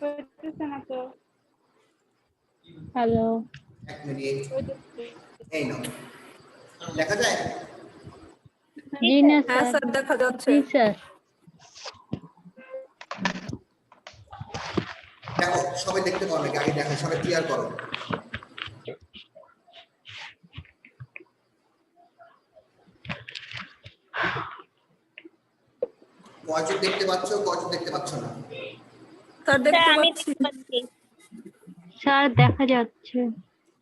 হইতেছে না তো। হ্যালো, এক মিনিট, এই নাও, দেখা যায়? জি না হ্যাঁ স্যার। স্যার দেখা যাচ্ছে। জি স্যার। দেখো সবাই দেখতে পাও নাকি? আগে দেখো, সবাই ক্লিয়ার করো। কয়জন দেখতে পাচ্ছ, কয়জন দেখতে পাচ্ছ না? স্যার দেখতে আমি পাচ্ছি। দেখতে পাচ্ছি। স্যার দেখা যাচ্ছে।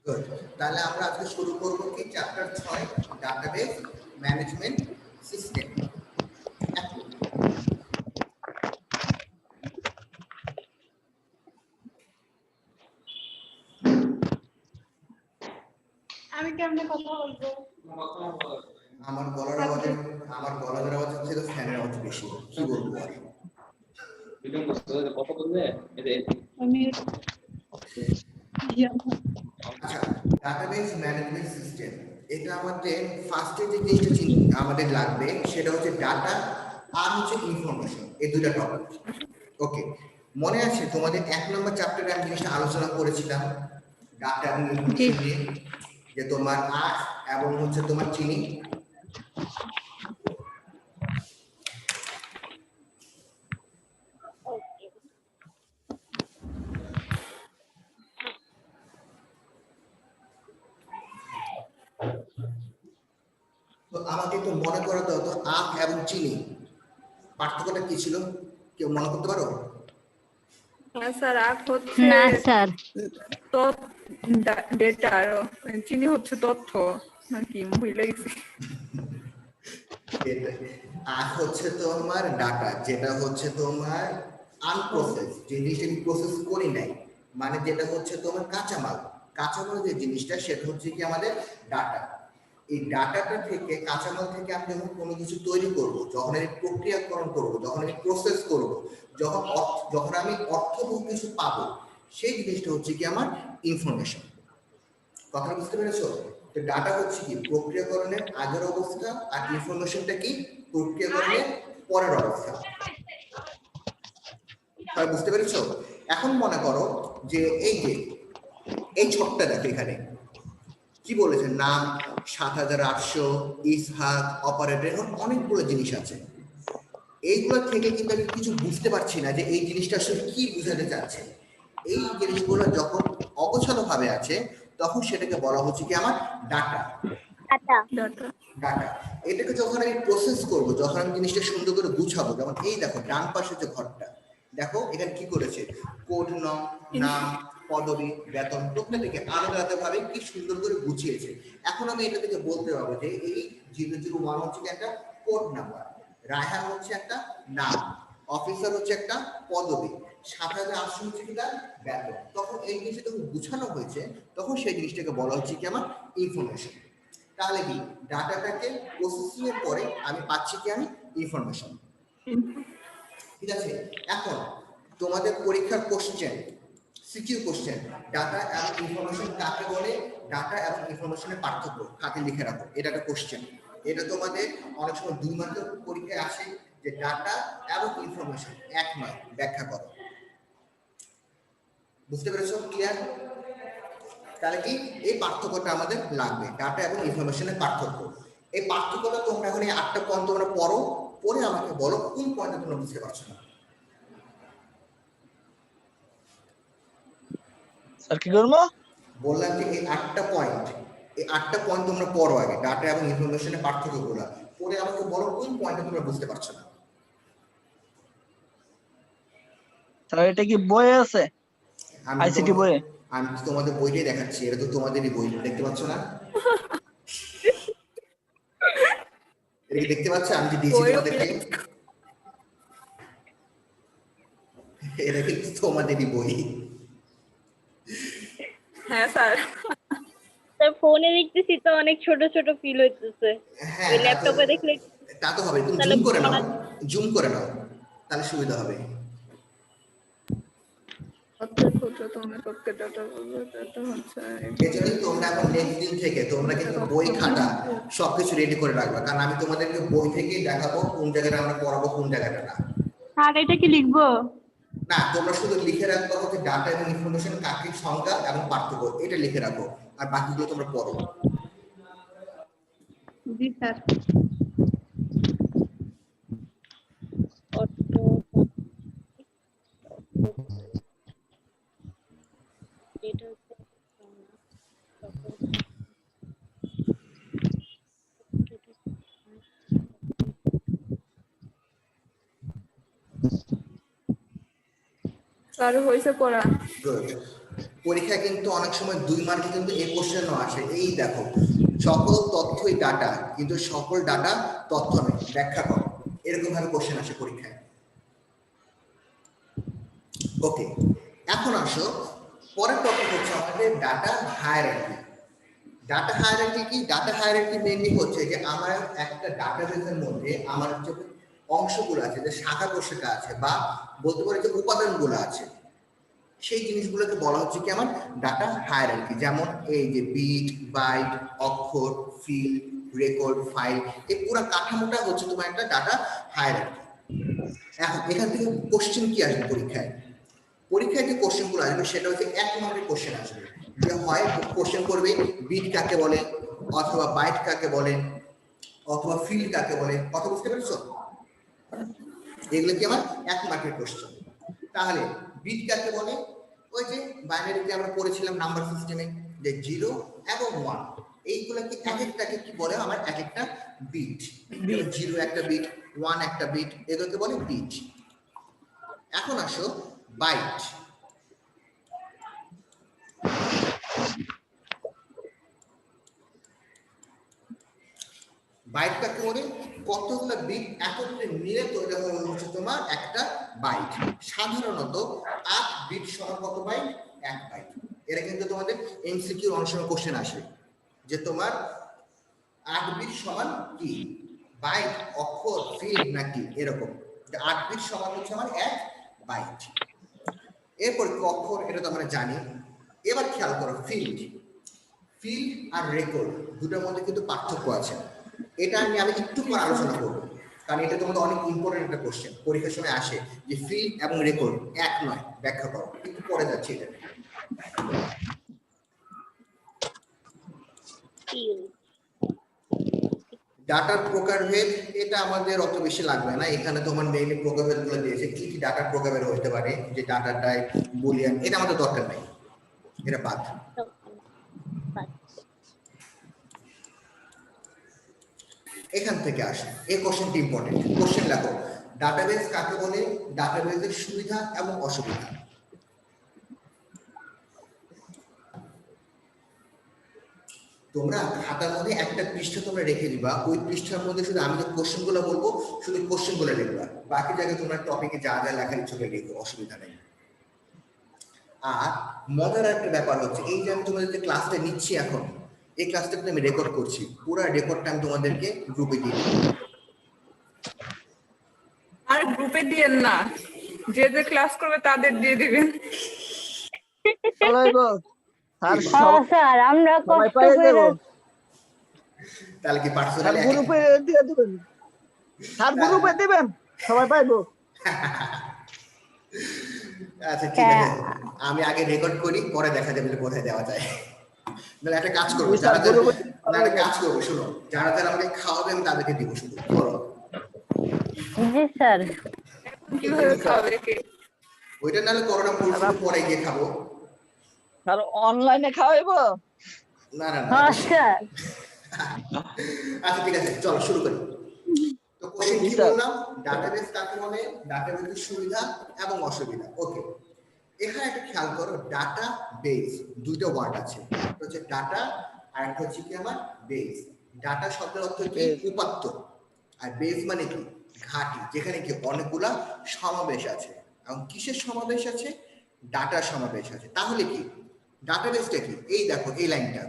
Good. তাহলে আমরা আজকে শুরু করব কি চ্যাপ্টার 6 ডাটাবেস ম্যানেজমেন্ট সিস্টেম। আমি কেমনে কথা বলবো? আমার গলার আওয়াজ হচ্ছে তো ফ্যানের আওয়াজ বেশি, কি বলবো আর। আমি আচ্ছা, ডাটাবেস ম্যানেজমেন্ট সিস্টেম, এটা আমাদের ফার্স্টে যে জিনিসটা আমাদের লাগবে সেটা হচ্ছে ডাটা আর হচ্ছে ইনফরমেশন, এই দুইটা টপিক। ওকে, মনে আছে তোমাদের 1 নম্বর চ্যাপ্টারে আমি জিনিসটা আলোচনা করেছিলাম ডাটা এবং ইনফরমেশন নিয়ে, যে তোমার আখ এবং হচ্ছে তোমার চিনি। তো আমাকে একটু মনে করে দাও তো, আখ এবং চিনি পার্থক্যটা কি ছিল? কেউ মনে করতে পারো? হ্যাঁ স্যার আখ হচ্ছে না স্যার। ডেটা আর চিনি হচ্ছে তথ্য নাকি ভুলে গেছি। আখ হচ্ছে তোমার ডাটা, যেটা হচ্ছে তোমার আনপ্রসেস, যে জিনিসটা আমি প্রসেস করি নাই, মানে যেটা হচ্ছে তোমার কাঁচামাল। কাঁচামাল যে জিনিসটা সেটা হচ্ছে কি আমাদের ডাটা। এই ডাটাটা থেকে, কাঁচামাল থেকে আমি যখন কোনো কিছু তৈরি করব, যখন আমি প্রক্রিয়াকরণ করব, যখন আমি প্রসেস করব, যখন আমি অর্থবহ কিছু পাবো, সেই জিনিসটা হচ্ছে কি আমার ইনফরমেশন। কথা বুঝতে পেরেছো? তো ডাটা হচ্ছে কি প্রক্রিয়াকরণের আগের অবস্থা, আর ইনফরমেশনটা কি প্রক্রিয়াকরণের পরের অবস্থা। হয় বুঝতে পেরেছো? এখন মনে করো যে এই ছকটা দেখো, এখানে কি বলেছে, নাম ৭৮০০, ইসহাক, অপারেটর, অনেকগুলো জিনিস আছে। এইগুলো থেকে কিন্তু আমি কিছু বুঝতে পারছি না যে এই জিনিসটা আসলে কি বোঝাতে চাচ্ছে। এই জিনিসগুলো যখন অগোছালো ভাবে আছে তখন সেটাকে বলা হচ্ছে কি আমার ডাটা। ডাটা এটাকে যখন আমি প্রসেস করব, যখন আমি জিনিসটা সুন্দর করে গুছাবো, যেমন এই দেখো ডান পাশে যে ঘরটা দেখো, এখানে কি করেছে, কোড, নাম, পদবি, বেতন প্রত্যেকটাকে আলাদা আলাদা ভাবে কি সুন্দর করে গুছিয়েছে। এখন আমি এটা থেকে বলতে পারবো যে এই 001 হচ্ছে একটা কোড নাম্বার, রায়হান হচ্ছে একটা নাম, অফিসার হচ্ছে একটা পদবি, ৭৮০০ হচ্ছে কিনা বেতন। তখন এই জিনিসটা যখন গুছানো হয়েছে তখন সেই জিনিসটাকে বলা হচ্ছে কি আমার ইনফরমেশন। তাহলে কি ডাটাটাকে প্রসেসিং এর পরে আমি পাচ্ছি কি আমি ইনফরমেশন। ঠিক আছে, এখন তোমাদের পরীক্ষার কোশ্চেন, সিকিউ কোশ্চেন, ডাটা এবং ইনফরমেশন কাকে বলে, ডাটা এবং ইনফরমেশনের পার্থক্য খাতে লিখে রাখো, এটা একটা কোশ্চেন। এটা তোমাদের অনেক সময় 2 মার্কের পরীক্ষায় আসে যে ডাটা এবং ইনফরমেশন এক নয়, ব্যাখ্যা করো। বুঝতে পেরেছো? ক্লিয়ার? তাহলে কি এই পার্থক্যটা আমাদের লাগবে, ডাটা এবং ইনফরমেশনের পার্থক্য। এই পার্থক্যটা তোমরা এখন এই 8টা পয়েন্ট তোমরা পড়ো, পড়ে আমাকে বলো কোন পয়েন্টটা তোমরা বুঝতে পারছো না। স্যার কি করবো? বললাম যে এই 8টা পয়েন্ট, এই 8টা পয়েন্ট তোমরা পড়ো আগে, ডাটা এবং ইনফরমেশনের পার্থক্যগুলো পড়ে আমাকে বলো কোন পয়েন্টটা তোমরা বুঝতে পারছো না। স্যার এটা কি বইয়ে আছে? আইসিটি বইয়ে? আমি তোমাদের বইটাই দেখাচ্ছি, এটা তো তোমাদেরই বই, দেখতে পাচ্ছ না? এটা কি দেখতে পাচ্ছ? আমি যে দিয়েছি তোমাদেরকে, এটা কিন্তু তোমাদেরই বই। হ্যাঁ স্যার। ফোনে দেখতেছি তো অনেক ছোট ছোট ফিল হইতেছে। হ্যাঁ, ওই ল্যাপটপে দেখলে তা তো হবে, তুমি জুম করে নাও তাহলে সুবিধা হবে। এজন্যই তোমরা এখন নেক্সট দিন থেকে তোমরা কিন্তু বই খাতা সবকিছু রেডি করে রাখবা, কারণ আমি তোমাদেরকে বই থেকেই দেখাবো কোন জায়গাটা আমরা পড়াবো, কোন জায়গাটা না। স্যার এটা কি লিখবো? না, তোমরা শুধু লিখে রাখবা হচ্ছে ডাটা এবং ইনফরমেশন কাকে সংজ্ঞা এবং পার্থক্য, এটা লিখে রাখো, আর বাকিগুলো তোমরা পড়ো। জি স্যার। অর্থ এটা হচ্ছে স্যার হয়েছে পড়া। Good. পরীক্ষা কিন্তু অনেক সময় 2 মার্কে কিন্তু এই কোশ্চেনও আসে। এই দেখো, সকল তথ্যই ডাটা, কিন্তু সকল ডাটা তথ্য নয়, ব্যাখ্যা করো, এরকম ভাবে কোশ্চেন আসে পরীক্ষায়। ওকে, এখন আসো পরের টপিক হচ্ছে আমাদের ডাটা হায়ারার্কি। ডাটা হায়ারার্কি কি? ডাটা হায়ারার্কি মেইনলি হচ্ছে যে আমার একটা ডাটাবেসের মধ্যে আমার যে অংশগুলো আছে, যে শাখা প্রশাখা আছে, বা বলতে পারি যে উপাদানগুলো আছে, সেই জিনিসগুলোকে বলা হচ্ছে কি আমার ডাটা হায়ারার্কি। যেমন এই যে বিট, বাইট, অক্ষর, ফিল্ড, রেকর্ড, ফাইল, এই পুরো কাঠামোটা হচ্ছে তোমার একটা ডাটা হায়ারার্কি। এখন এখান থেকে কোশ্চেন কি আসবে পরীক্ষায়? পরীক্ষায় যে কোশ্চেনগুলো আসবে সেটা হচ্ছে 1 নম্বরের কোশ্চেন আসবে, যে হয় কোশ্চেন করবে বিট কাকে বলে, অথবা বাইট কাকে বলে, অথবা ফিল্ড কাকে বলে। কথা বুঝতে পেরেছো? এগুলো কি আমার 1 মার্কের কোশ্চেন। তাহলে বিট কাকে বলে? ওই যে বাইনারিতে আমরা পড়েছিলাম নাম্বার সিস্টেমে, যে 0 এবং 1, এইগুলোকে এক একটাকে কি বলে আমার এক একটা বিট। 0 একটা বিট, 1 একটা বিট, এগুলোকে বলে বিট। এখন আসো বাইট। বাইট কাকে বলে? কতগুলো বিট একত্রে মিলে তৈরি হচ্ছে তোমার একটা বাইট। সাধারণত 8 বিট সমান কত বাইট? 1 বাইট। এরা কিন্তু তোমাদের এমসিকিউ অনেক সময় কোশ্চেন আসে, যে তোমার 8 বিট সমান কি, বাইট, অক্ষর, ফিল্ড নাকি, এরকম। 8 বিট সমান হচ্ছে আমার 1 বাইট। এরপর অক্ষর, এটা তো আমরা জানি। এবার খেয়াল করো ফিল্ড। ফিল্ড আর রেকর্ড দুটোর মধ্যে কিন্তু পার্থক্য আছে। এটা নিয়ে আমি একটু পর আলোচনা করবো, কারণ এটা তোমাদের অনেক ইম্পর্টেন্ট একটা কোশ্চেন, পরীক্ষার সময় আসে যে ফিল্ড এবং রেকর্ড এক নয়, ব্যাখ্যা করো। একটু পরে যাচ্ছি এটা। ডাটার প্রকারভেদ, এটা আমাদের অত বেশি লাগবে না, এখানে তোমার মেইনলি প্রকারভেদ গুলো দিয়েছে, কি কি ডাটার প্রকারভেদ হতে পারে, যে ডাটা টাইপ, বুলিয়ান, এটা আমাদের দরকার নাই, এটা বাদ। এখান থেকে আসে এই কোশ্চেনটি ইম্পর্টেন্ট। কোশ্চেন লেখো, ডাটাবেস কাকে বলে, ডাটাবেসের সুবিধা এবং অসুবিধা। তোমরা খাতার মধ্যে একটা পৃষ্ঠা তোমরা রেখে দিবা, ওই পৃষ্ঠার মধ্যে শুধু আমি যে কোশ্চেনগুলো বলবো শুধু কোশ্চেনগুলো লিখবা, বাকি জায়গায় তোমরা টপিকে যা যা লেখার ইচ্ছে লিখো, অসুবিধা নেই। আর মজার একটা ব্যাপার হচ্ছে, এই যে আমি তোমাদের যে ক্লাসটা নিচ্ছি এখন, এই ক্লাসটা কিন্তু আমি রেকর্ড করছি, পুরো রেকর্ডটা আমি তোমাদেরকে গ্রুপে দিয়ে দেবো। আর গ্রুপে দিয়েন না, যে যে ক্লাস করবে তাদের দিয়ে দিবেন। স্যার আমরা কষ্ট করে তাহলে কি পার্সোনালি গ্রুপে দিয়ে দিবেন, স্যার গ্রুপে দিবেন, সবাই পাইবো। আচ্ছা ঠিক আছে, আমি আগে রেকর্ড করি, পরে দেখা যাবে কোথায় দেওয়া যায়। তাহলে একটা কাজ করবো, যারা একটা কাজ করবো, শুনো, যারা যারা আমাকে খাওয়াবে আমি তাদেরকে দিব শুধু। জি স্যার। কিভাবে খাবে কে? ওইটা নাহলে করোনা পরে গিয়ে খাবো। স্যার অনলাইনে খাওয়াইবো? না না না। হ্যাঁ স্যার। আচ্ছা ঠিক আছে, চলো শুরু করি। তো কোশ্চেন কি বললাম, ডাটাবেস কাকে বলে, ডাটাবেসের সুবিধা এবং অসুবিধা। ওকে, এখানে একটা খেয়াল করো, ডাটা বেস দুটো ওয়ার্ড আছে, একটা হচ্ছে ডাটা আর একটা হচ্ছে কি আমার বেস। ডাটা শব্দের অর্থ কি? উপাত্ত। আর বেস মানে কি? ঘাঁটি, যেখানে কি অনেকগুলা সমাবেশ আছে। এবং কিসের সমাবেশ আছে? ডাটার সমাবেশ আছে। তাহলে কি ডাটাবেসটা কি? এই দেখো এই লাইনটা,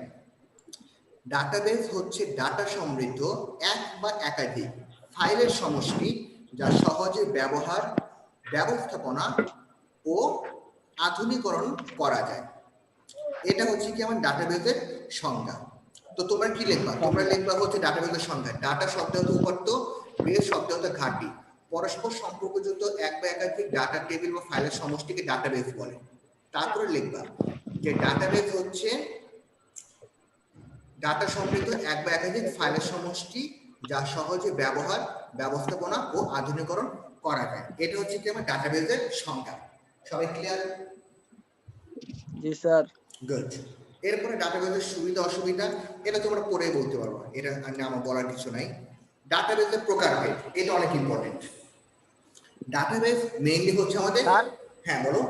ডাটাবেস হচ্ছে ডাটা সমৃদ্ধ এক বা একাধিক ফাইলের সমষ্টি, যা সহজে ব্যবহার, ব্যবস্থাপনা ও আধুনিকরণ করা যায়। এটা হচ্ছে কি আমার ডাটাবেসের সংজ্ঞা। তো তোমরা কি লিখবা? তোমরা লিখবা হচ্ছে ডাটাবেসের সংজ্ঞা। ডাটা শব্দ হচ্ছে উপাত্ত, বেস শব্দ হচ্ছে ঘাঁটি। পরস্পর সম্পর্কযুক্ত এক বা একাধিক ডাটা টেবিল বা ফাইলের সমষ্টিকে ডাটাবেস বলে। তারপরে লিখবা যে ডাটাবেস হচ্ছে ডাটা সমৃদ্ধ এক বা একাধিক ফাইলের সমষ্টি যা সহজে ব্যবহার, ব্যবস্থাপনা ও আধুনিকরণ করা যায়। এটা হচ্ছে কি আমার ডাটাবেসের সংজ্ঞা। সবাই ক্লিয়ার? জি স্যার। গুড। এরপরে ডাটাবেসের সুবিধা অসুবিধা এটা তোমরা পড়ে বলতে পারবো, এটা আমার বলার কিছু নাই। ডাটাবেসের প্রকারভেদ এটা অনেক ইম্পর্টেন্ট। ডাটাবেস মেইনলি হচ্ছে আমাদের, হ্যাঁ বলো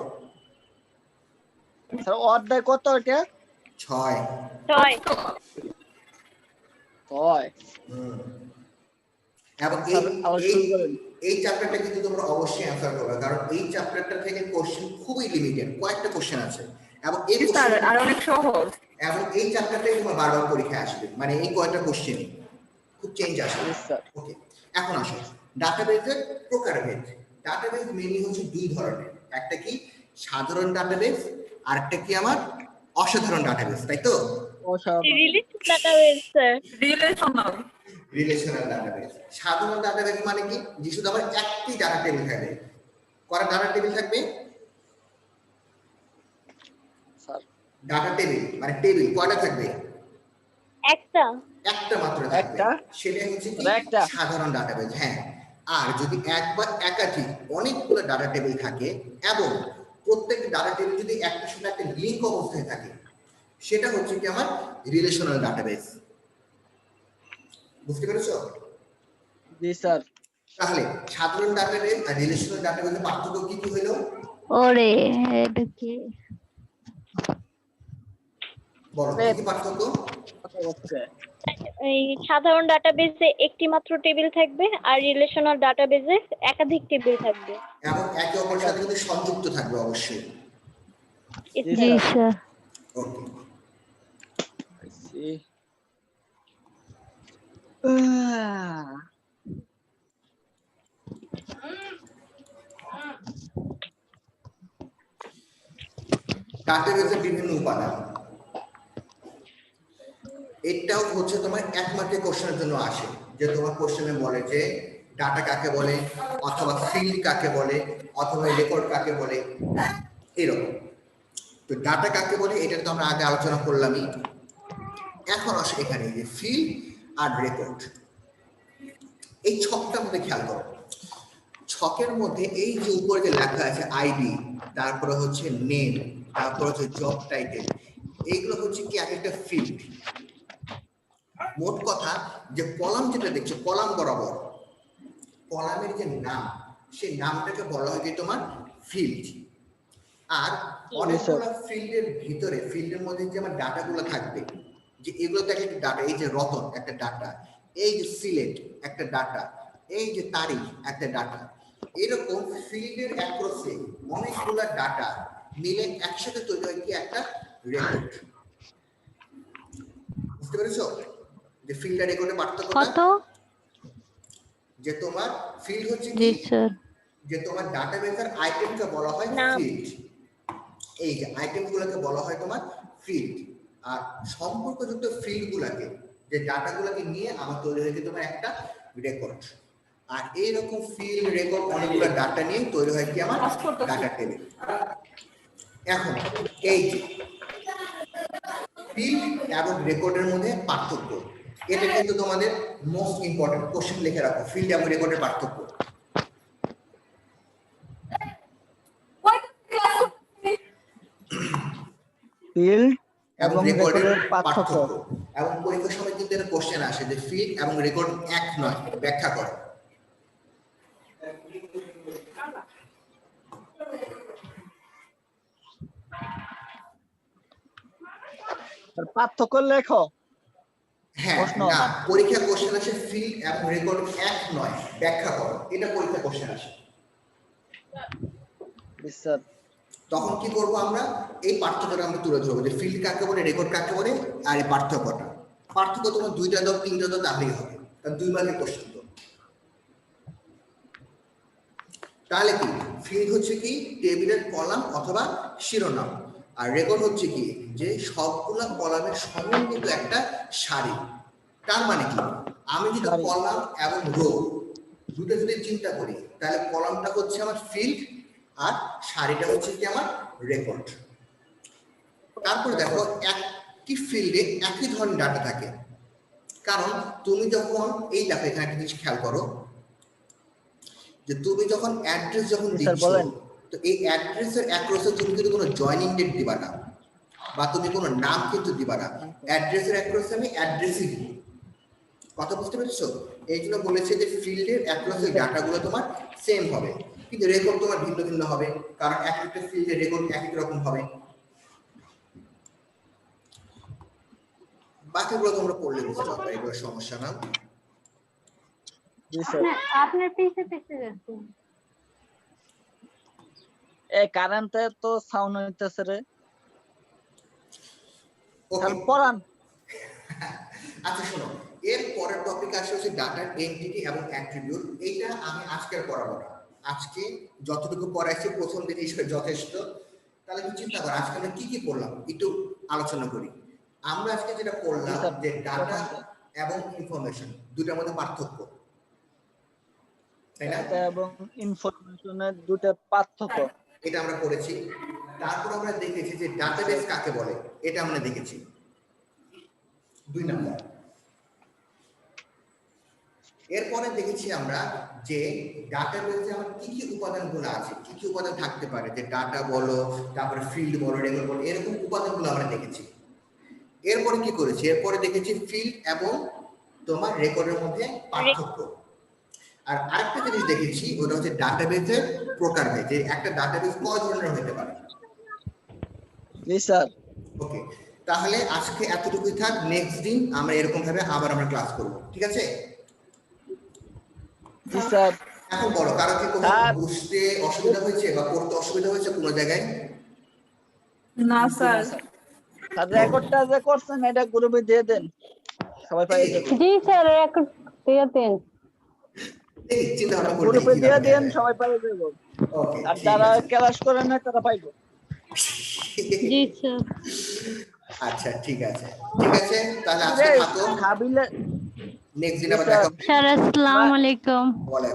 স্যার অধ্যায় কত এটা? 6 এবং এই চ্যাপ্টারটা কিন্তু তোমরা অবশ্যই অ্যানসার করবে, কারণ এই চ্যাপ্টারটা থেকে কোশ্চেন খুবই লিমিটেড, কয়েকটা কোশ্চেন আছে এবং এই আর অনেক সহজ, এবং এই চ্যাপ্টারটাই তোমার বারবার পরীক্ষায় আসবে, মানে এই কয়েকটা কোশ্চেন খুব চেঞ্জ আসবে। ওকে, এখন আসো ডাটাবেসের প্রকারভেদ। ডাটাবেস মেইনলি হচ্ছে দুই ধরনের, একটা কি সাধারণ ডাটাবেস আর একটা কি আমার অসাধারণ ডাটাবেস, তাই তো? Relational database. সাধারণ ডাটাবেস মানে কি, যে শুধু আমার একটি ডাটা টেবিল থাকবে। কয়টা ডাটা টেবিল থাকবে? স্যার ডাটা টেবিল মানে টেবিল কয়টা থাকবে? একটা মাত্র থাকবে, সেটাই হচ্ছে কি সাধারণ ডাটাবেস। হ্যাঁ, আর যদি এক বা একাধিক অনেকগুলো ডাটা টেবিল থাকে এবং প্রত্যেক ডাটা টেবিল যদি একটার সাথে একটা লিংক অবস্থায় থাকে, সেটা হচ্ছে কি আমার রিলেশনাল ডাটাবেস। বুঝতে পেরেছো? জি স্যার। তাহলে সাধারণ ডাটাবেস আর রিলেশনাল ডাটাবেসের পার্থক্য কি কি হলো? ওরে এটা কি বলো কি পার্থক্য? এই সাধারণ ডাটাবেসে একটি মাত্র টেবিল থাকবে আর রিলেশনাল ডাটাবেসে একাধিক টেবিল থাকবে এবং একে অপরের সাথে কিন্তু সংযুক্ত থাকবে অবশ্যই। জি স্যার। ওকে, ডাটাবেসের বিভিন্ন উপাদান, এটাও হচ্ছে তোমার একমাত্র কোশ্চেনের জন্য আসে, যে তোমার কোশ্চেনে বলে যে ডাটা কাকে বলে, অথবা ফিল্ড কাকে বলে, অথবা রেকর্ড কাকে বলে, এরকম। তো ডাটা কাকে বলে এটা তো আমরা আগে আলোচনা করলামই। এখন আসে এখানে যে ফিল্ড আর রেকর্ড। এই ছকটার মধ্যে খেয়াল করো, ছকের মধ্যে এই যে উপরে যে লেখা আছে আইডি, তারপরে হচ্ছে নেম, তারপরে হচ্ছে জব টাইটেল, এইগুলো হচ্ছে কি এক একটা ফিল্ড। মোট কথা যে কলাম যেটা দেখছো, কলাম বরাবর কলামের যে নাম, সেই নামটাকে বলা হয় যে তোমার ফিল্ড। আর অনেকগুলো ফিল্ডের ভিতরে, ফিল্ডের মধ্যে যে আমার ডাটাগুলো থাকবে, যে এগুলো তো একটা ডাটা, এই যে রতন একটা ডাটা, এই যে সিলেট একটা ডাটা, এই যে তারিখ একটা ডাটা, এরকম ফিল্ডের অ্যাক্রসে অনেকগুলো ডাটা মিলে একসাথে তৈরি হয় কি একটা রেকর্ড। বুঝতে পেরেছো যে ফিল্ড আর রেকর্ডের পার্থক্যটা? যে তোমার ফিল্ড হচ্ছে কি, যে তোমার ডাটাবেসের আইটেমকে বলা হয় ফিল্ড, এই যে আইটেমগুলোকে বলা হয় তোমার ফিল্ড। আর সম্পর্কযুক্ত ফিল্ডগুলোকে, যে ডাটাগুলোকে নিয়ে আমার তৈরি হয়েছে তোমার একটা রেকর্ড। আর এইরকম ফিল্ড রেকর্ড অনেকগুলো ডাটা নিয়ে তৈরি হয় কি আমার ডাটা টেবিল। এখন এই যে ফিল্ড এবং রেকর্ডের মধ্যে পার্থক্য, এটা কিন্তু তোমাদের মোস্ট ইম্পর্টেন্ট কোশ্চেন লিখে রাখো, ফিল্ড এবং রেকর্ডের পার্থক্য। ফিল্ড এবং রেকর্ডের পার্থক্য, এবং পরীক্ষার সময় কিন্তু এটা কোশ্চেন আসে যে ফিল্ড এবং রেকর্ড এক নয়, ব্যাখ্যা করো। পার্থক্য লেখো। হ্যাঁ, না পরীক্ষা কোশ্চেন আসে ফিল্ড এবং রেকর্ড এক নয়, ব্যাখ্যা করো, এটা পরীক্ষা কোশ্চেন আসে। স্যার তখন কি করব আমরা, এই পার্থক্যটা আমরা তুলে ধরবো যে ফিল্ড কাকে বলে, রেকর্ড কাকে বলে, আর এই পার্থক্যটা। পার্থক্য তোমার দুইটা দাও, তিনটা দাও, তাহলেই হবে, কারণ দুই মার্কের কোশ্চেন তো। তাহলে কি ফিল্ড হচ্ছে কি টেবিলের কলাম অথবা শিরোনাম, আর রেকর্ড হচ্ছে কি যে সবগুলা কলামের সমন্বিত একটা সারি। তার মানে কি, আমি যদি কলাম এবং রো দুটো যদি চিন্তা করি, তাহলে কলামটা হচ্ছে আমার ফিল্ড আর সারিটা হচ্ছে কি আমার রেকর্ড। তারপরে দেখো একই ফিল্ডে একই ধরনের ডাটা থাকে, কারণ তুমি যখন এই দেখো এখানে একটা জিনিস খেয়াল করো যে তুমি যখন অ্যাড্রেস যখন দিচ্ছ, তো এই অ্যাড্রেসের অ্যাক্রসে তুমি কিন্তু কোনো জয়নিং ডেট দিবা না বা তুমি কোনো নাম কিন্তু দিবা না, অ্যাড্রেসের অ্যাক্রসে আমি অ্যাড্রেসই দিব। কথা বুঝতে পেরেছো? এই জন্য বলেছে যে ফিল্ডের অ্যাক্রসের ডাটাগুলো তোমার সেম হবে, কিন্তু রেকর্ড তোমার ভিন্ন ভিন্ন হবে, কারণ এক একটা ফিল্ডের রেকর্ড এক এক রকম হবে। বাকিগুলো তোমরা পড়লে বুঝতে পারবে, এগুলো সমস্যা না। জি স্যার। আপনার পিছে যাচ্ছে। এই কারেন্টে তো সাউন্ড হইতেছে রে। ওকে, পড়ান। আচ্ছা শোনো, এর পরের টপিক আসে হচ্ছে ডাটার এন্টিটি এবং অ্যাট্রিবিউট। এইটা আমি আজকে আর পড়াবো না, আজকে যতটুকু পড়াইছি প্রথম দিন হিসেবে যথেষ্ট। তাহলে তুমি চিন্তা করো আজকে আমরা কি কি পড়লাম একটু আলোচনা করি। আমরা আজকে যেটা পড়লাম যে ডাটা এবং ইনফরমেশন দুটার মধ্যে পার্থক্য, তাই না? ডাটা এবং ইনফরমেশনের দুটো পার্থক্য, এটা আমরা পড়েছি। তারপর আমরা দেখেছি যে ডাটাবেস কাকে বলে, এটা আমরা দেখেছি 2 নাম্বার। এরপরে দেখেছি আমরা যে ডাটাবেসে আমার কি কি উপাদানগুলো আছে, কি কি উপাদান থাকতে পারে, যে ডাটা বলো, তারপরে ফিল্ড বলো, রেকর্ড বলো, এরকম উপাদানগুলো আমরা দেখেছি। এরপরে কি করেছি, এরপরে দেখেছি ফিল্ড এবং তোমার রেকর্ডের মধ্যে পার্থক্য। আর আরেকটা জিনিস দেখেছি, ওটা হচ্ছে ডাটাবেসের প্রকারভেদ, যে একটা ডাটাবেস কয় ধরনের হতে পারে। জি স্যার। ওকে, তাহলে আজকে এতটুকুই থাক, নেক্সট দিন আমরা এরকম ভাবে আবার আমরা ক্লাস করব, ঠিক আছে? জি স্যার। এখন বলো, কারো কি কোনো বুঝতে অসুবিধা হয়েছে বা পড়তে অসুবিধা হয়েছে কোনো জায়গায়? না স্যার। আর রেকর্ডটা যে করছেন এটা গ্রুপে দিয়ে দেন, সবাই পাই যাবে। জি স্যার, রেকর্ড দিয়ে দেন। এই চিন্তা ভাবনা করে গ্রুপে দিয়ে দেন, সবাই পাই যাবে। ওকে, আর যারা ক্লাস করে না তারা পাইবে। জি স্যার। আচ্ছা ঠিক আছে, ঠিক আছে, তাহলে আজকে থাকো, হাবিলে নেক্সট দিন আবার দেখা হবে। স্যার আসসালামু আলাইকুম। বলে